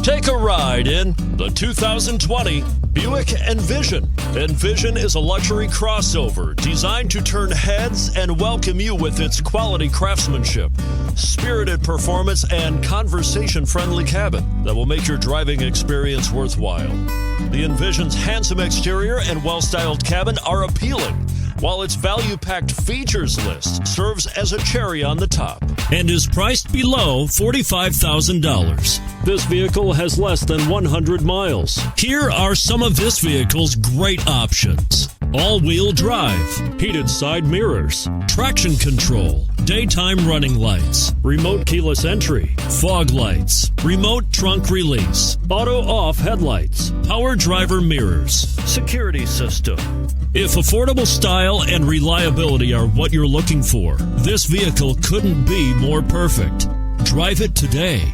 Take a ride in the 2020 Buick Envision. Envision is a luxury crossover designed to turn heads and welcome you with its quality craftsmanship, spirited performance, and conversation-friendly cabin that will make your driving experience worthwhile. The Envision's handsome exterior and well-styled cabin are appealing, while its value-packed features list serves as a cherry on the top and is priced below $45,000. This vehicle has less than 100 miles. Here are some of this vehicle's great options: all-wheel drive, heated side mirrors, traction control, daytime running lights, remote keyless entry, fog lights, remote trunk release, auto-off headlights, power driver mirrors, security system. If affordable style and reliability are what you're looking for, this vehicle couldn't be more perfect. Drive it today.